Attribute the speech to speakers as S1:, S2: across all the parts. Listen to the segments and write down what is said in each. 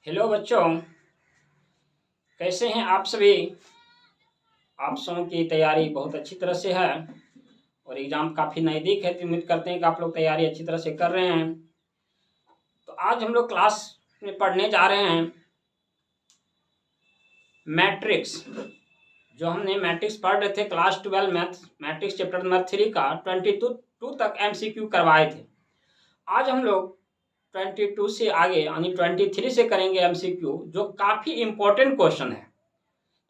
S1: Hello बच्चों, कैसे हैं आप सभी। आप सबों की तैयारी बहुत अच्छी तरह से है और एग्ज़ाम काफ़ी नज़दीक है, तो उम्मीद करते हैं कि आप लोग तैयारी अच्छी तरह से कर रहे हैं। तो आज हम लोग क्लास में पढ़ने जा रहे हैं मैट्रिक्स। जो हमने मैट्रिक्स पढ़ रहे थे क्लास 12 मैट्रिक्स चैप्टर नंबर 3 का 22 तक MCQ करवाए थे। आज हम लोग 22 से आगे यानी 23 से करेंगे MCQ, जो काफ़ी इम्पोर्टेंट क्वेश्चन है।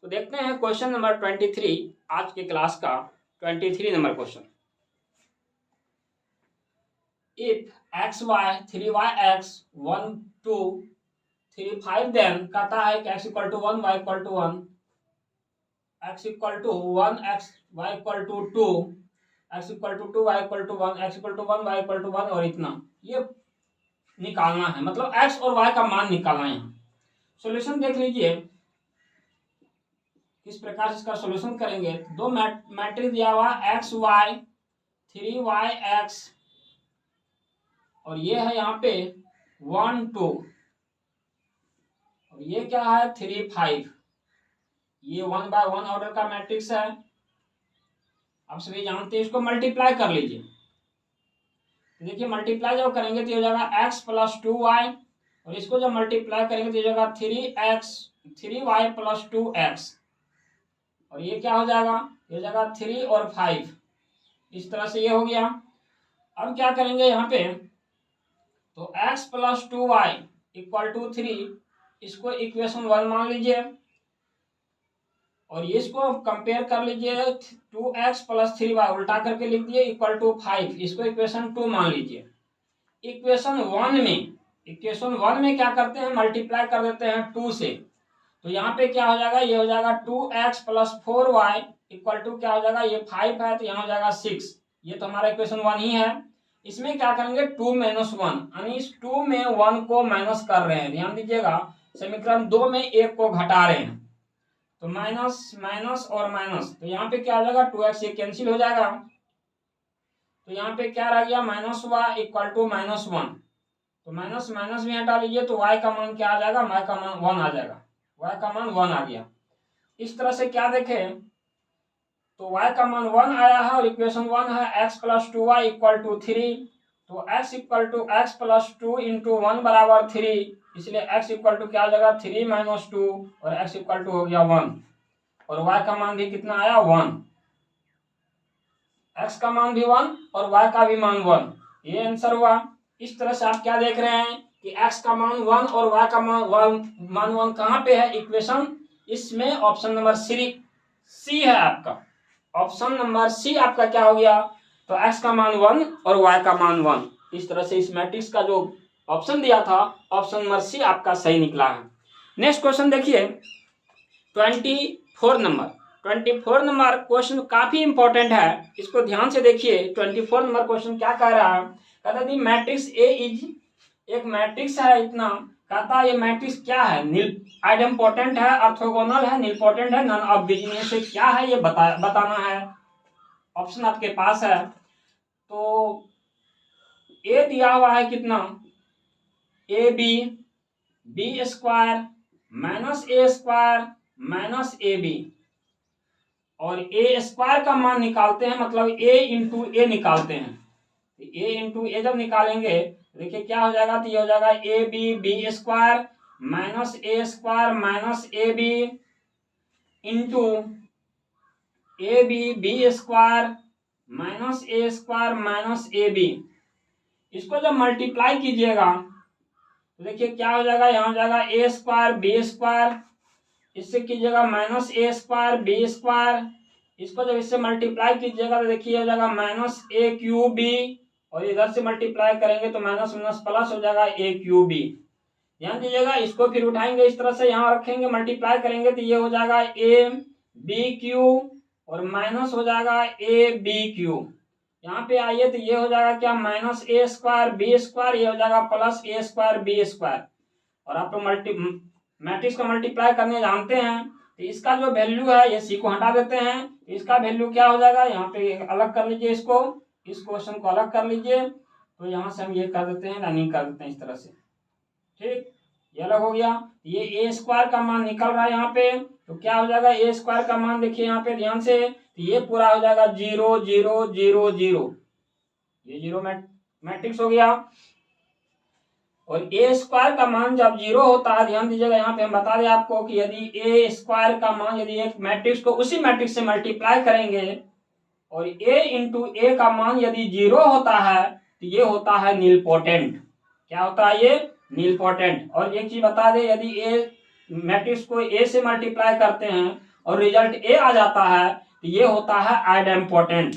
S1: तो देखते हैं क्वेश्चन नंबर 23 आज के क्लास का 23 number question. If x y 3y(x) 1 2 3 5 then कहता है कि x equal to 1 y equal to 1 x equal to 1 x y equal to 2 x equal to 2 y equal to 1 x equal to 1 y equal to 1 और इतना ये निकालना है, मतलब x और y का मान निकालना है। यहाँ सॉल्यूशन देख लीजिए किस प्रकार से इसका सॉल्यूशन करेंगे। दो मैट्रिक्स दिया हुआ एक्स वाई 3y(x) और ये है यहाँ पे 1 2 और ये क्या है 3 5। ये 1 by 1 ऑर्डर का मैट्रिक्स है, आप सभी जानते हैं। इसको मल्टीप्लाई कर लीजिए। देखिए मल्टीप्लाई जब करेंगे तो ये हो जाएगा x + 2y और इसको जब मल्टीप्लाई करेंगे तो ये हो जाएगा 3y + 2x और ये क्या हो जाएगा, ये हो जाएगा 3 और 5। इस तरह से ये हो गया। अब क्या करेंगे यहाँ पे, तो x + 2y = 3, इसको इक्वेशन 1 मान लीजिए और इसको कंपेयर कर लीजिए 2x + 3y उल्टा करके लिख दिए = 5, इसको इक्वेशन 2 मान लीजिए। इक्वेशन 1 में क्या करते हैं, मल्टीप्लाई कर देते हैं 2 से। तो यहाँ पे क्या हो जाएगा, ये हो जाएगा 2x + 4y = क्या हो जाएगा, ये 5 है तो यहाँ हो जाएगा 6। ये तो हमारा इक्वेशन 1 ही है। इसमें क्या करेंगे 2 - 1 यानी इस 2 में 1 को माइनस कर रहे हैं। ध्यान दीजिएगा समीकरण 2 में 1 को घटा रहे हैं तो माइनस माइनस और माइनस, तो यहाँ पे क्या हो जाएगा 2x ये कैंसिल हो जाएगा। तो यहाँ पे क्या रह गया -y = -1, तो माइनस माइनस भी हटा लीजिए तो y का मान क्या आ जाएगा, y का मान 1 आ जाएगा। y का मान 1 आ गया। इस तरह से क्या देखें तो y का मान 1 आया है और इक्वेशन 1 है x + 2y = 3, तो x = x + 2 × 1 = 3, इसलिए x = क्या हो जाएगा 3 - 2 और x = हो गया 1 और y का मान भी कितना आया 1। x का मान भी 1 और y का भी मान 1, ये आंसर हुआ। इस तरह से आप क्या देख रहे हैं कि x का मान 1 और y का मान 1 कहाँ पे है इक्वेशन, इसमें ऑप्शन नंबर सी है आपका। ऑप्शन नंबर सी आपका क्या हो गया, तो x का मान 1 और y का मान 1। इस तरह से इस मैट्रिक्स का जो ऑप्शन दिया था ऑप्शन नंबर सी आपका सही निकला है। नेक्स्ट क्वेश्चन देखिए 24 नंबर क्वेश्चन काफी इंपॉर्टेंट है, इसको ध्यान से देखिए। 24 नंबर क्वेश्चन क्या कह रहा है, कहता है मैट्रिक्स ए इज एक मैट्रिक्स है इतना, कहता है ये मैट्रिक्स क्या है, आइडेम्पोर्टेंट है, ऑर्थोगोनल है, नीलपोटेंट है, नन ऑफ बीच में से क्या है ये बताना है। ऑप्शन आपके पास है। तो ए दिया हुआ है कितना, a b b square -a² -ab और ए स्क्वायर का मान निकालते हैं, मतलब a × a निकालते हैं। a × a जब निकालेंगे देखिए क्या हो जाएगा, तो ये हो जाएगा ab b² -a² -ab × ab b² -a² -ab। इसको जब मल्टीप्लाई कीजिएगा तो देखिए क्या हो जाएगा, यहाँ हो जाएगा a² b², इससे कीजिएगा -a² b², इसको जब इससे मल्टीप्लाई कीजिएगा तो देखिए हो जाएगा -a³ और इधर से मल्टीप्लाई करेंगे तो माइनस माइनस प्लस हो जाएगा a³। ध्यान दीजिएगा इसको फिर उठाएंगे इस तरह से, यहाँ रखेंगे मल्टीप्लाई करेंगे तो ये हो जाएगा ab³ और माइनस हो जाएगा ab³। यहाँ पे आइए तो ये हो जाएगा क्या -a² b², ये हो जाएगा +a² b² और आप लोग मैट्रिक्स को मल्टीप्लाई करने जानते हैं। तो इसका जो वैल्यू है ये सी को हटा देते हैं, इसका वैल्यू क्या हो जाएगा, यहाँ पे अलग कर लीजिए, इसको इस क्वेश्चन को अलग कर लीजिए। तो यहाँ से हम ये कर देते हैं, रनिंग कर देते हैं इस तरह से, ठीक। ये अलग हो गया। ये ए स्क्वायर का मान निकल रहा है यहाँ पे, तो क्या हो जाएगा ए स्क्वायर का मान देखिए यहाँ पे ध्यान से, तो ये पूरा हो जाएगा 0 0 0 0, ये जीरो मैट्रिक्स हो गया। और ए स्क्वायर का मान जब 0 होता है, ध्यान दीजिएगा यहाँ पे हम बता दें आपको कि यदि ए स्क्वायर का मान, यदि एक मैट्रिक्स को उसी मैट्रिक्स से मल्टीप्लाई करेंगे और a इंटू ए का मान यदि 0 होता है तो ये होता है नीलपोटेंट। क्या होता है ये? नीलपोटेंट। और एक चीज बता दें, यदि ए मैट्रिक्स को a से मल्टीप्लाई करते हैं और रिजल्ट a आ जाता है तो ये होता है आइडेम्पोटेंट।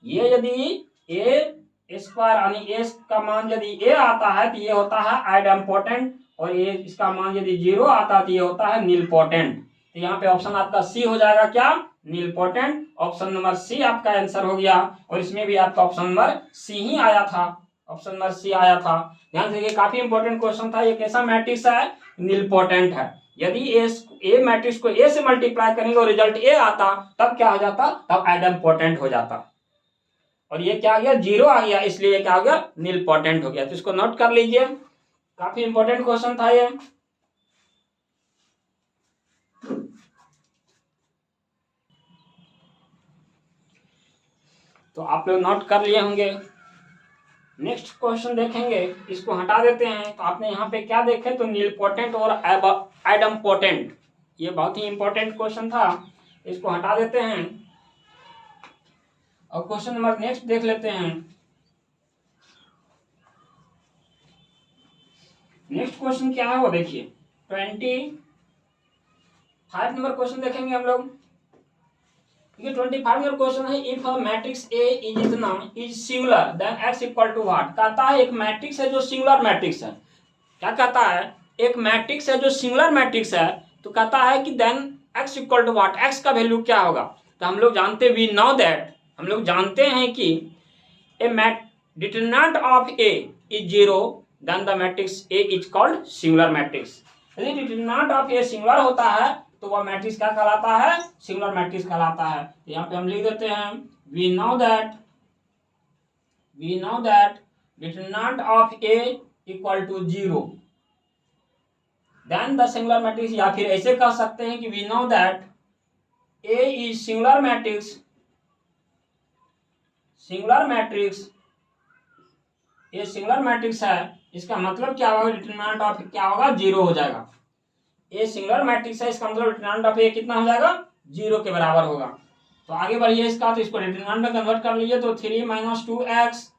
S1: ये यदि a स्क्वायर यानी a का मान यदि a आता है तो ये होता है आइडेम्पोटेंट, और a इसका मान यदि 0 आता है तो ये होता है नीलपोटेंट। तो यहाँ पे ऑप्शन आपका सी हो जाएगा, क्या? नीलपोटेंट। ऑप्शन नंबर सी आपका आंसर हो गया। और इसमें भी आपका ऑप्शन नंबर सी ही आया था, ऑप्शन नंबर सी आया था। ध्यान से, काफी इंपॉर्टेंट क्वेश्चन था। ये कैसा मैट्रिक्स है? नीलपोटेंट है। यदि ए मैट्रिक्स को ए से मल्टीप्लाई करेंगे और रिजल्ट ए आता तब क्या हो जाता? तब आइडेम्पोटेंट हो जाता। और ये क्या आ गया? 0 आ गया, इसलिए ये क्या हो गया? नीलपोटेंट हो गया। तो इसको नोट कर लीजिए, काफी इंपॉर्टेंट क्वेश्चन था ये। तो आप लोग नोट कर लिए होंगे। नेक्स्ट क्वेश्चन देखेंगे, इसको हटा देते हैं। तो आपने यहाँ पे क्या देखे? तो नीलपोटेंट और आइडेम्पोटेंट, ये बहुत ही इंपॉर्टेंट क्वेश्चन था, इसको हटा देते हैं। और क्वेश्चन नंबर नेक्स्ट देख लेते हैं। नेक्स्ट क्वेश्चन क्या है वो देखिए, 25 नंबर क्वेश्चन देखेंगे हम लोग। ये 25 नंबर क्वेश्चन है, if a matrix A is इतना is singular then x equal to what. कहता है एक मैट्रिक्स है जो सिंगुलर मैट्रिक्स है। क्या कहता है? एक मैट्रिक्स है जो सिंगुलर मैट्रिक्स है, तो कहता है कि then x equal to what, x का वैल्यू क्या होगा। तो हम लोग जानते, वी नो दैट, हम लोग जानते हैं कि A determinant of A is 0 then the matrix A is called singular matrix. यदि डिटरमिनेंट ऑफ ए सिंगुलर होता है तो वह मैट्रिक्स क्या कहलाता है? सिंगुलर मैट्रिक्स कहलाता है। तो यहाँ पे हम लिख देते हैं, we know that determinant of A equal to 0 then the singular matrix. या फिर ऐसे कह सकते हैं कि we know that A is singular matrix, ये सिंगुलर मैट्रिक्स है। इसका मतलब क्या होगा? डिटरमिनेंट ऑफ क्या होगा? 0 हो जाएगा। ए सिंगुलर मैट्रिक्स है, इसका मतलब डिटरमिनेंट ऑफ ए कितना हो जाएगा? 0 के बराबर होगा। तो आगे बढ़िए इसका, तो इसको डिटरमिनेंट में कन्वर्ट कर लीजिए। तो 3 - 2x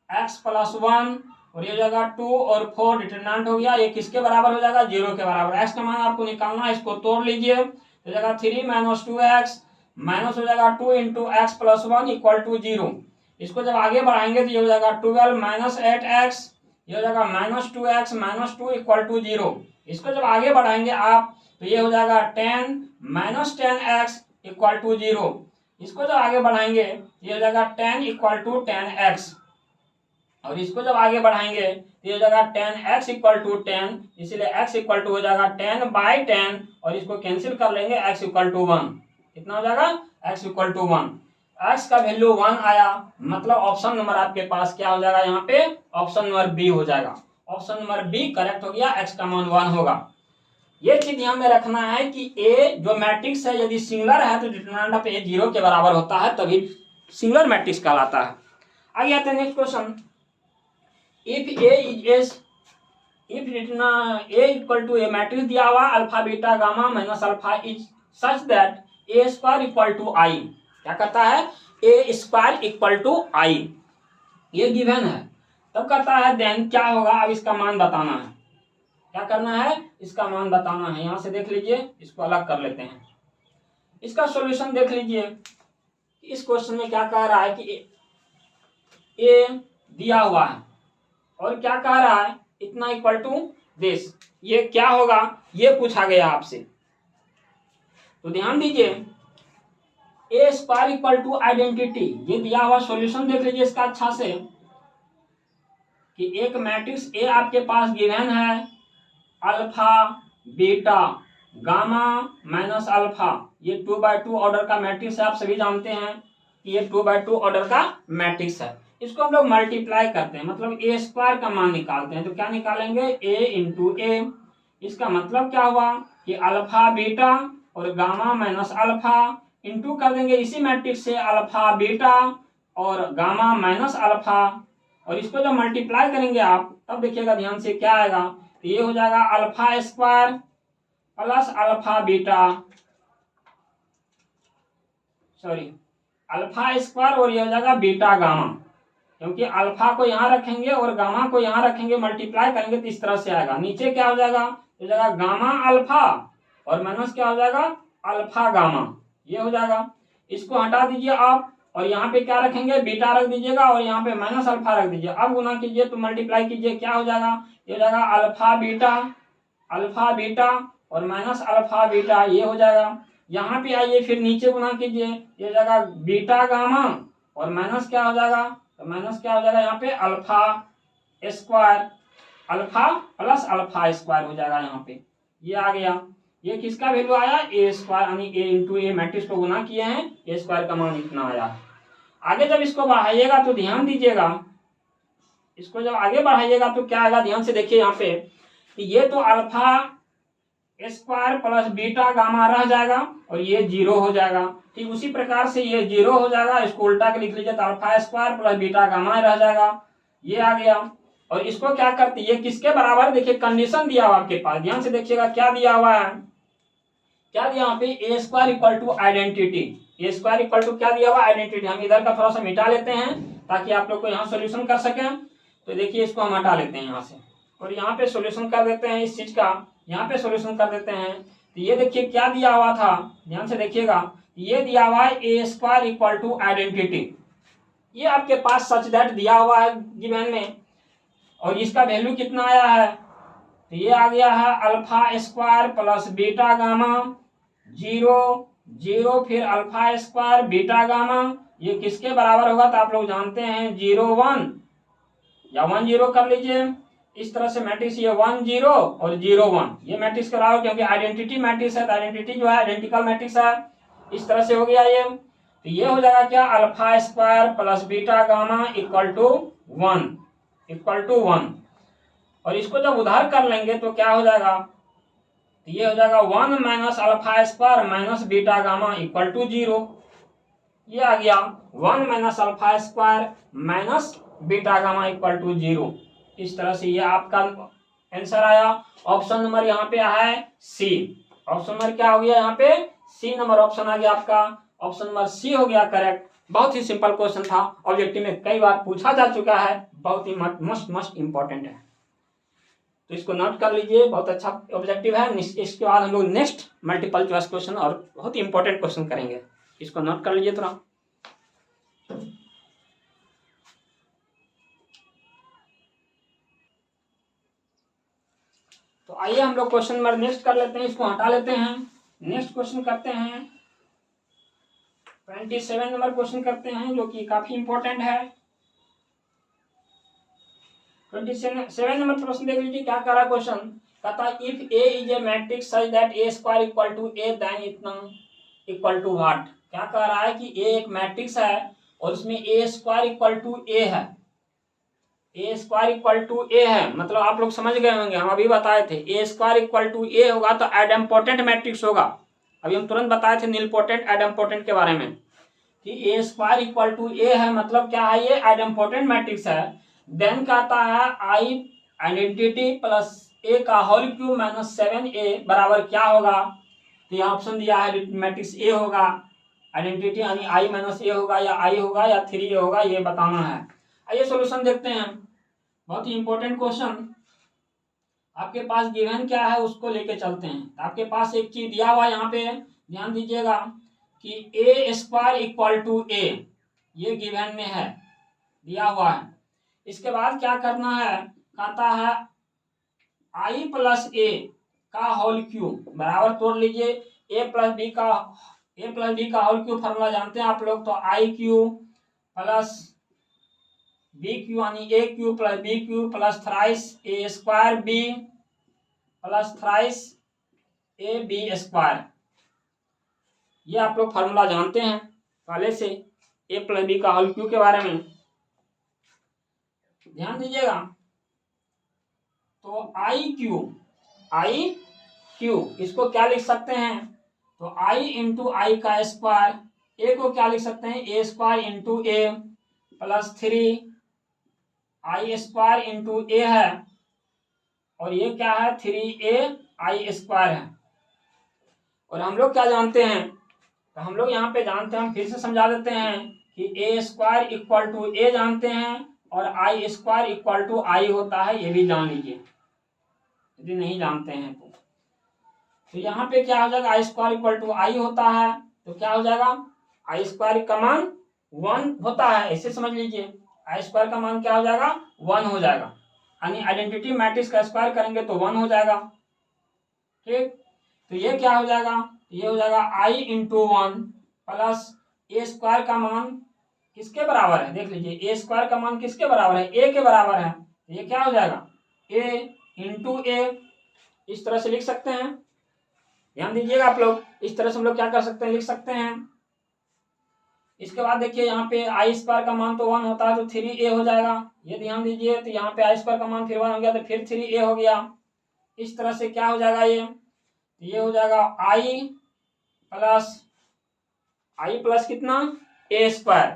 S1: x + 1 और ये जगह 2 और 4 डिटरमिनेंट हो गया। ये किसके बराबर हो जाएगा? 0 के बराबर। x का मान आपको निकालना है, इसको तोड़ लीजिए। तो जगह 3 - 2x माइनस हो जाएगा 2 × x + 1 = 0। इसको जब आगे बढ़ाएंगे तो ये हो जाएगा 12 - 8x, ये हो जाएगा -2x - 2 = 0। इसको जब आगे बढ़ाएंगे आप तो ये हो जाएगा 10 - 10x = 0। इसको जब आगे बढ़ाएंगे ये हो जाएगा 10 = 10x, और इसको जब आगे बढ़ाएंगे तो ये हो जाएगा 10x = 10, इसीलिए x = हो जाएगा 10/10, और इसको कैंसिल कर लेंगे, x = 1। कितना हो जाएगा? x = 1। x का वैल्यू 1 आया, मतलब ऑप्शन नंबर आपके पास क्या हो जाएगा? यहाँ पे ऑप्शन नंबर बी हो जाएगा। ऑप्शन नंबर बी करेक्ट हो गया, x का मान 1 होगा। ये चीज ध्यान में रखना है कि ए जो मैट्रिक्स है यदि सिंगुलर है तो डिटरमिनेंट ऑफ ए 0 के बराबर होता है, तभी सिंगुलर मैट्रिक्स कहलाता है। आगे आते हैं next question, if A equal to A matrix दिया हुआ alpha beta gamma minus alpha is such that A square equal to I. क्या कहता है? A square equal to I, ये गिवन है। तब कहता है देन क्या होगा? अब इसका मान बताना है। क्या करना है? इसका मान बताना है। यहां से देख लीजिए, इसको अलग कर लेते हैं। इसका सॉल्यूशन देख लीजिए। इस क्वेश्चन में क्या कह रहा है कि ए दिया हुआ है और क्या कह रहा है? इतना इक्वल टू दिस। ये क्या होगा? ये पूछा गया आपसे। तो ध्यान दीजिए, ए स्क्वायर इक्वल टू आइडेंटिटी, ये दिया हुआ सॉल्यूशन देख लीजिए इसका अच्छा से, कि एक मैट्रिक्स ए आपके पास गिवन है, alpha beta gamma minus alpha, ये 2/2 ऑर्डर का मैट्रिक्स है। आप सभी जानते हैं कि ये 2/2 ऑर्डर का मैट्रिक्स है। इसको हम लोग मल्टीप्लाई करते हैं, मतलब ए स्क्वायर का मान निकालते हैं। तो क्या निकालेंगे? ए × ए, इसका मतलब क्या हुआ कि अल्फा बीटा और गामा माइनस अल्फा इंटू कर देंगे इसी मैट्रिक्स से अल्फा बीटा और गामा माइनस अल्फा, और इसको जब मल्टीप्लाई करेंगे आप तब देखिएगा ध्यान से क्या आएगा, तो ये हो जाएगा alpha square plus alpha beta, sorry alpha square और ये हो जाएगा बीटा गामा, क्योंकि अल्फा को यहाँ रखेंगे और गामा को यहाँ रखेंगे, मल्टीप्लाई करेंगे तो इस तरह से आएगा। नीचे क्या हो जाएगा, हो जाएगा गामा अल्फा और माइनस क्या हो जाएगा अल्फा गामा, ये हो जाएगा। इसको हटा दीजिए आप और यहाँ पे क्या रखेंगे बीटा रख दीजिएगा और यहाँ पे माइनस अल्फा रख दीजिए। अब गुना कीजिए तो मल्टीप्लाई कीजिए, क्या हो जाएगा, ये हो जाएगा अल्फा बीटा और माइनस अल्फा बीटा, ये हो जाएगा। यहाँ पे आइए फिर नीचे गुना कीजिए, ये हो जाएगा बीटा गामा और माइनस क्या हो जाएगा, तो माइनस क्या हो जाएगा यहाँ पे alpha square, alpha plus alpha square हो जाएगा यहाँ पे, ये आ गया। ये किसका वैल्यू आया, ए स्क्वायर, यानी ए इंटू ए मैट्रिक्स को गुना किए हैं, ए स्क्वायर का मान इतना आया। आगे जब इसको बढ़ाइएगा तो ध्यान दीजिएगा, इसको जब आगे बढ़ाइएगा तो क्या आएगा, ध्यान से देखिए यहाँ पे, ये तो alpha square plus beta gamma रह जाएगा और ये 0 हो जाएगा। ठीक उसी प्रकार से ये 0 हो जाएगा, इसको उल्टा के लिख लीजिए तो alpha square plus beta gamma रह जाएगा, ये आ गया। और इसको क्या करते, ये किसके बराबर, देखिए कंडीशन दिया हुआ आपके पास, ध्यान से देखिएगा क्या दिया हुआ है, क्या दिया यहाँ पे, A square equal to identity, A square equal to क्या दिया हुआ आइडेंटिटी। हम इधर का थोड़ा सा मिटा लेते हैं ताकि आप लोग को यहाँ सोल्यूशन कर सकें। तो देखिए इसको हम हटा लेते हैं यहाँ से और यहाँ पे सोल्यूशन कर देते हैं इस चीज का, यहाँ पे सोल्यूशन कर देते हैं। तो ये देखिए क्या दिया हुआ था, ध्यान से देखिएगा, ये दिया हुआ है A square equal to identity, ये आपके पास सच दैट दिया हुआ है गिवन में, और इसका वैल्यू कितना आया है, तो ये आ गया है alpha square plus beta gamma 0 फिर अल्फा स्क्वायर बीटा गामा, ये किसके बराबर होगा, तो आप लोग जानते हैं 0 1 या 1 0 कर लीजिए। इस तरह से मैट्रिक्स ये 1 0 और 0 1 ये मैट्रिक्स के बराबर, क्योंकि आइडेंटिटी मैट्रिक्स है तो आइडेंटिटी जो है आइडेंटिकल मैट्रिक्स है, इस तरह से हो गया ये। तो ये हो जाएगा क्या, alpha square plus beta gamma equal to 1 और इसको जब उधार कर लेंगे तो क्या हो जाएगा, तो ये हो जाएगा 1 minus alpha square minus beta gamma equal to 0, ये आ गया 1 minus alpha square minus beta gamma equal to 0। इस तरह से ये आपका आंसर आया। ऑप्शन नंबर यहाँ पे है सी, ऑप्शन नंबर क्या हो गया यहाँ पे, सी नंबर ऑप्शन आ गया आपका, ऑप्शन नंबर सी हो गया करेक्ट। बहुत ही सिंपल क्वेश्चन था, ऑब्जेक्टिव में कई बार पूछा जा चुका है, बहुत ही मस्ट इंपॉर्टेंट है, तो इसको नोट कर लीजिए, बहुत अच्छा ऑब्जेक्टिव है। इसके बाद हम लोग नेक्स्ट मल्टीपल चॉइस क्वेश्चन और बहुत ही इंपॉर्टेंट क्वेश्चन करेंगे, इसको नोट कर लीजिए थोड़ा। तो आइए हम लोग क्वेश्चन नंबर नेक्स्ट कर लेते हैं, इसको हटा लेते हैं, नेक्स्ट क्वेश्चन करते हैं 27 नंबर क्वेश्चन करते हैं जो कि काफी इंपॉर्टेंट है। 27 नंबर प्रश्न देख लीजिए क्या कर रहा है क्वेश्चन, कहता है if A is a matrix such that A square equal to A then इतना इक्वल टू व्हाट। क्या कह रहा है कि ए एक मैट्रिक्स है और उसमें ए स्क्वायर इक्वल टू ए है, ए स्क्वायर इक्वल टू ए है, मतलब आप लोग समझ गए होंगे, हम अभी बताए थे ए स्क्वायर इक्वल टू ए होगा तो आइडेम्पोटेंट मैट्रिक्स होगा। अभी हम तुरंत बताए थे नीलपोटेंट आइडेम्पोटेंट के बारे में कि ए स्क्वायर इक्वल टू ए है, मतलब क्या है, ये आइडेम्पोटेंट मैट्रिक्स है। देन कहता है आई आइडेंटिटी प्लस ए का होल क्यूब माइनस 7a बराबर क्या होगा, तो यहाँ ऑप्शन दिया है मैट्रिक्स ए होगा, आइडेंटिटी यानी आई माइनस ए होगा या आई होगा या 3a होगा, ये बताना है। आइए सॉल्यूशन देखते हैं, बहुत ही इंपॉर्टेंट क्वेश्चन आपके पास गिवन क्या है उसको लेके चलते हैं। आपके पास एक चीज दिया हुआ यहाँ पे ध्यान दीजिएगा कि ए स्क्वायर इक्वल टू ए, ये गिवन में है, दिया हुआ है। इसके बाद क्या करना है, कहता है आई प्लस ए का होल क्यूब बराबर तोड़ लीजिए, ए प्लस बी का होल क्यूब फॉर्मूला जानते हैं आप लोग, तो I cube plus B cube यानी A cube plus B cube plus thrice A square B plus thrice A B square, ये आप लोग फार्मूला जानते हैं पहले से ए प्लस बी का होल क्यू के बारे में, ध्यान दीजिएगा। तो आई क्यू आई क्यू, इसको क्या लिख सकते हैं, तो आई इंटू आई का स्क्वायर, ए को क्या लिख सकते हैं, ए square into a plus 3 I square into ए है, और ये क्या है 3a आई स्क्वायर है। और हम लोग क्या जानते हैं, तो हम लोग यहाँ पे जानते हैं, हम फिर से समझा देते हैं कि ए स्क्वायर इक्वल टू ए जानते हैं और आई स्क्वायर इक्वल टू आई होता है, ये भी जान लीजिए यदि नहीं जानते हैं तो यहाँ पे क्या हो जाएगा, आई स्क्वायर इक्वल टू आई होता है, तो क्या हो जाएगा, आई स्क्वायर का मान 1 होता है, ऐसे समझ लीजिए, आई स्क्वायर का मान क्या हो जाएगा 1 हो जाएगा, यानी आइडेंटिटी मैट्रिक्स का स्क्वायर करेंगे तो 1 हो जाएगा। ठीक, तो ये क्या हो जाएगा, ये हो जाएगा आई इंटू 1 प्लस ए स्क्वायर का मान किसके बराबर है, देख लीजिए ए स्क्वायर का मान किसके बराबर है, ए के बराबर है, तो ये क्या हो जाएगा ए इंटू ए, इस तरह से लिख सकते हैं, ध्यान दीजिएगा आप लोग, इस तरह से हम लोग क्या कर सकते हैं, लिख सकते हैं। इसके बाद देखिए यहाँ पे आई स्क्वायर का मान तो 1 होता है, तो 3a हो जाएगा, ये ध्यान दीजिए, तो यहाँ पे आई स्क्वायर का मान फिर 1 हो गया, तो फिर 3a हो गया, इस तरह से क्या हो जाएगा, ये हो जाएगा आई प्लस कितना ए स्क्वायर,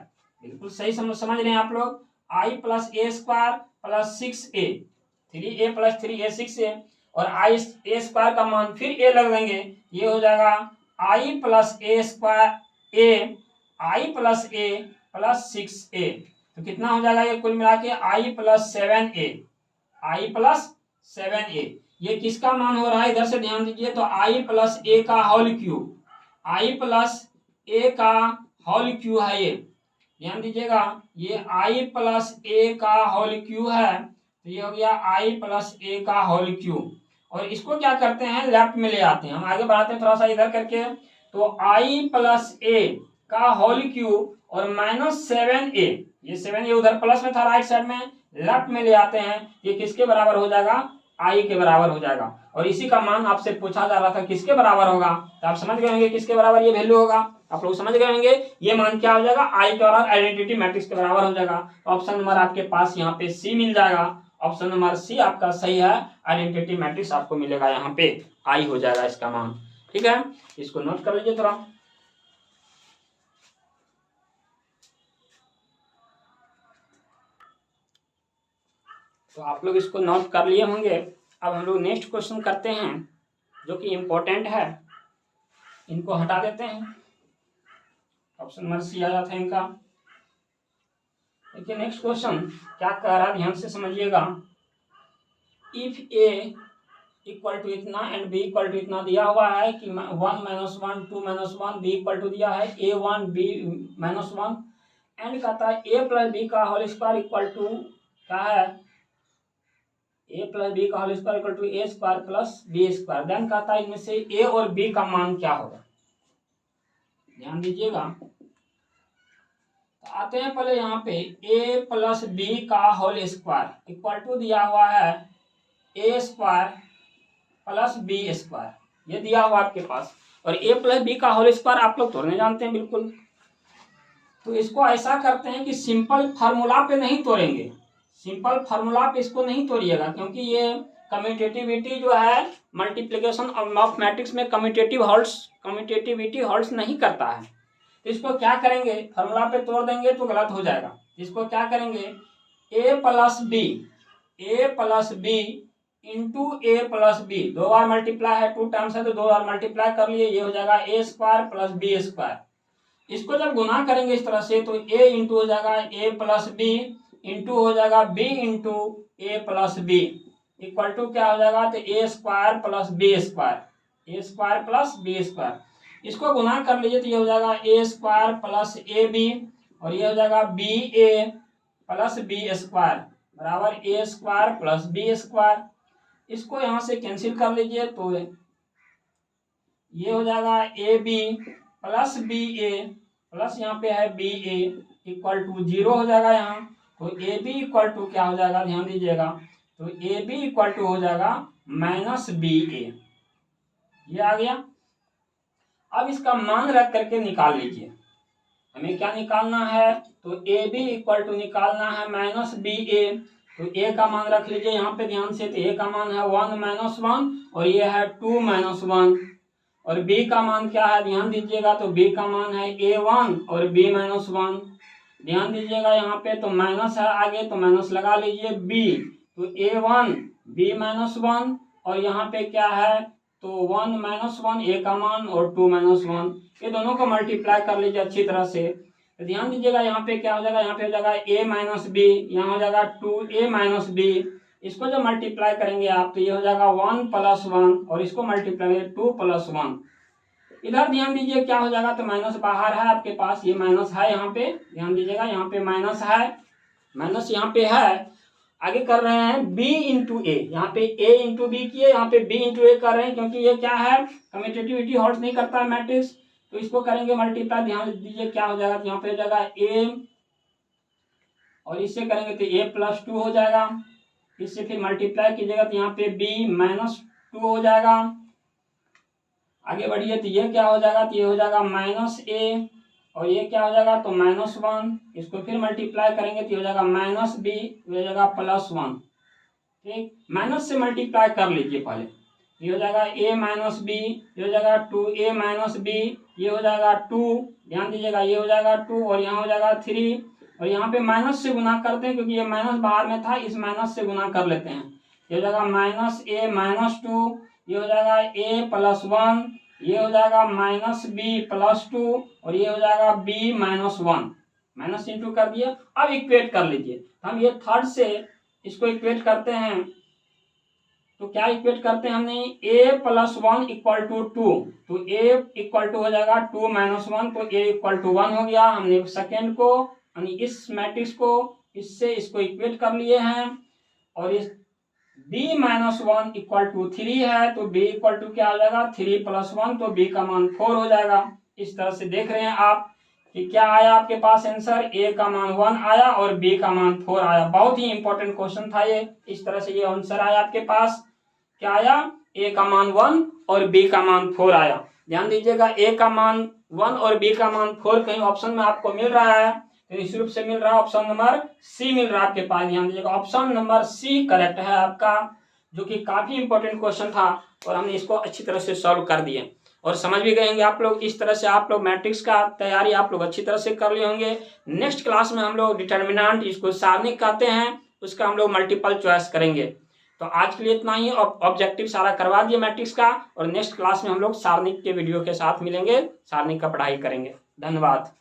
S1: बिल्कुल सही समझ रहे हैं आप लोग, I plus A square plus 6a, 3a plus 3a 6a, और आई ए स्क्वायर का मान फिर ए लग देंगे, ये हो जाएगा आई plus A square A, I plus A plus 6a, तो कितना हो जाएगा ये कुल मिला के आई प्लस 7a, आई प्लस 7a, ये किसका मान हो रहा है, इधर से ध्यान दीजिए, तो आई प्लस ए का होल क्यूब, आई प्लस ए का होल क्यूब है, ये ध्यान दीजिएगा, ये आई प्लस ए का होल क्यूब है, तो ये हो गया आई प्लस ए का होल क्यूब, और इसको क्या करते हैं लेफ्ट में ले आते हैं, हम आगे बढ़ाते हैं थोड़ा सा इधर करके, तो आई प्लस ए का होल क्यूब और माइनस 7a, ये 7a उधर प्लस में था राइट साइड में, लेफ्ट में ले आते हैं, ये किसके बराबर हो जाएगा, आई के बराबर हो जाएगा, और इसी का मान आपसे पूछा जा रहा था किसके बराबर होगा, तो आप समझ गए होंगे किसके बराबर ये वैल्यू होगा, आप लोग समझ गए होंगे, ये मान क्या हो जाएगा, आई के और आइडेंटिटी मैट्रिक्स के बराबर हो जाएगा। ऑप्शन नंबर आपके पास यहाँ पे सी मिल जाएगा, ऑप्शन नंबर सी आपका सही है, आइडेंटिटी मैट्रिक्स आपको मिलेगा, यहाँ पे आई हो जाएगा इसका मान। ठीक है, इसको नोट कर लीजिए थोड़ा। तो आप लोग इसको नोट कर लिए होंगे। अब हम लोग नेक्स्ट क्वेश्चन करते हैं जो कि इम्पोर्टेंट है, इनको हटा देते हैं, ऑप्शन नंबर सी आ जाता है इनका। देखिए नेक्स्ट क्वेश्चन क्या कह रहा है, ध्यान से समझिएगा। इफ ए इक्वल टू इतना एंड बी इक्वल टू इतना दिया हुआ है कि 1 - 1 2 - 1 बी इक्वल टू दिया है a1 b - 1 एंड कहता है a प्लस बी का होल स्क्वायर इक्वल टू क्या है, a प्लस बी का whole square equal to a square plus b square, then कहता है इनमें से a और b का मान क्या होगा, ध्यान दीजिएगा। तो आते हैं पहले यहाँ पे a प्लस बी का होल स्क्वायर इक्वल टू दिया हुआ है a square plus b square, ये दिया हुआ आपके पास, और a प्लस बी का होल स्क्वायर आप लोग तोड़ने जानते हैं बिल्कुल। तो इसको ऐसा करते हैं कि सिंपल फार्मूला पे नहीं तोड़ेंगे, सिंपल फार्मूला पे इसको नहीं तोड़िएगा, क्योंकि ये कम्यूटेटिविटी जो है मल्टीप्लिकेशन ऑफ मैट्रिक्स में कम्यूटेटिविटी होल्ड्स नहीं करता है। तो इसको क्या करेंगे, फार्मूला पे तोड़ देंगे तो गलत हो जाएगा। इसको क्या करेंगे, a plus b into a plus b, 2 बार मल्टीप्लाई है, 2 टाइम्स है तो 2 बार मल्टीप्लाई कर लिए, ये हो जाएगा a square plus b square. इसको जब गुना करेंगे इस तरह से तो a इंटू हो जाएगा a प्लस बी इंटू हो जाएगा b into a plus b equal to क्या हो जाएगा, तो a square plus b square, a square plus b square. इसको गुना कर लीजिए तो ये हो जाएगा a square plus a b, और ये हो जाएगा बी ए प्लस बी स्क्वायर बराबर a square plus b square. इसको यहाँ से कैंसिल कर लीजिए तो ये हो जाएगा A B plus B A plus यहाँ पे है बी ए इक्वल टू 0 हो जाएगा यहाँ, तो ए बी इक्वल टू क्या हो जाएगा, ध्यान दीजिएगा, तो ए बी इक्वल टू हो जाएगा माइनस बी ए, ये आ गया। अब इसका मान रख करके निकाल लीजिए, हमें क्या निकालना है, तो ए बी इक्वल टू निकालना है माइनस बी ए, तो a का मान रख लीजिए यहाँ पे ध्यान से। तो a का मान है 1 - 1 और ये है 2 - 1। और b का मान क्या है ध्यान दीजिएगा। तो b का मान है a1 और b - 1। ध्यान दीजिएगा यहाँ पे तो माइनस है आगे, तो माइनस लगा लीजिए b। तो a1 b - 1 और यहाँ पे क्या है तो 1 - 1 a का मान और 2 - 1, ये दोनों को मल्टीप्लाई कर लीजिए अच्छी तरह से। तो ध्यान दीजिएगा यहाँ पे क्या हो जाएगा, यहाँ पे हो जाएगा a - b, यहाँ हो जाएगा 2a - b। इसको जब मल्टीप्लाई करेंगे आप तो ये हो जाएगा 1 + 1 और इसको मल्टीप्लाई 2 + 1। इधर ध्यान दीजिए क्या हो जाएगा, तो माइनस बाहर है आपके पास, ये माइनस है यहाँ पे, ध्यान दीजिएगा यहाँ पे माइनस है, माइनस यहाँ पे है। आगे कर रहे हैं b × a, यहाँ पे a × b किए, यहाँ पे b × a कर रहे हैं क्योंकि ये क्या है कम्यूटेटिविटी हॉल्ट नहीं करता है मैट्रिक्स। तो इसको करेंगे मल्टीप्लाई, ध्यान दीजिए क्या हो जाएगा, तो यहाँ पे हो जाएगा a और इससे करेंगे तो a + 2 हो जाएगा। इससे फिर मल्टीप्लाई कीजिएगा तो यहाँ पे b - 2 हो जाएगा। आगे बढ़िए तो ये क्या हो जाएगा, तो ये हो जाएगा -a और ये क्या हो जाएगा तो -1। इसको फिर मल्टीप्लाई करेंगे तो ये हो जाएगा -b, हो जाएगा +1। ठीक, माइनस से मल्टीप्लाई कर लीजिए पहले। ये हो जाएगा a - b, ये हो जाएगा 2a - b, ये हो जाएगा 2, ध्यान दीजिएगा ये हो जाएगा 2 और यहाँ हो जाएगा 3 और यहाँ पे माइनस से गुना करते हैं क्योंकि ये माइनस बाहर में था, इस माइनस से गुना कर लेते हैं। ये हो जाएगा -a - 2, ये हो जाएगा a + 1, ये हो जाएगा -b + 2 और ये हो जाएगा b - 1, माइनस इंटू कर दिया। अब इक्वेट कर लीजिए, हम ये थर्ड से इसको इक्वेट करते हैं। तो क्या इक्वेट करते हैं हमने, a + 1 = 2, तो a = हो जाएगा 2 - 1, तो a = 1 हो गया। हमने सेकेंड को यानी इस मैट्रिक्स को इससे इसको इक्वेट कर लिए हैं। और इस b - 1 = 3 है, तो b = क्या हो जाएगा 3 + 1, तो b का मान 4 हो जाएगा। इस तरह से देख रहे हैं आप कि क्या आया आपके पास आंसर, a का मान 1 आया और b का मान 4 आया। बहुत ही इंपॉर्टेंट क्वेश्चन था ये। इस तरह से ये आंसर आया आपके पास, क्या आया a का मान 1 और b का मान 4 आया। ध्यान दीजिएगा a का मान 1 और b का मान 4 कहीं ऑप्शन में आपको मिल रहा है तो इस रूप से मिल रहा है, ऑप्शन नंबर सी मिल रहा है आपके पास। ध्यान दीजिएगा ऑप्शन नंबर सी करेक्ट है आपका, जो कि काफी इंपॉर्टेंट क्वेश्चन था और हमने इसको अच्छी तरह से सॉल्व कर दिए और समझ भी गए आप लोग। इस तरह से आप लोग मैट्रिक्स का तैयारी आप लोग अच्छी तरह से कर लिए होंगे। नेक्स्ट क्लास में हम लोग डिटर्मिनेंट, इसको सारणिक कहते हैं, उसका हम लोग मल्टीपल चॉइस करेंगे। तो आज के लिए इतना ही, ऑब्जेक्टिव सारा करवा दिए मैट्रिक्स का और नेक्स्ट क्लास में हम लोग सारणिक के वीडियो के साथ मिलेंगे, सारणिक का पढ़ाई करेंगे। धन्यवाद।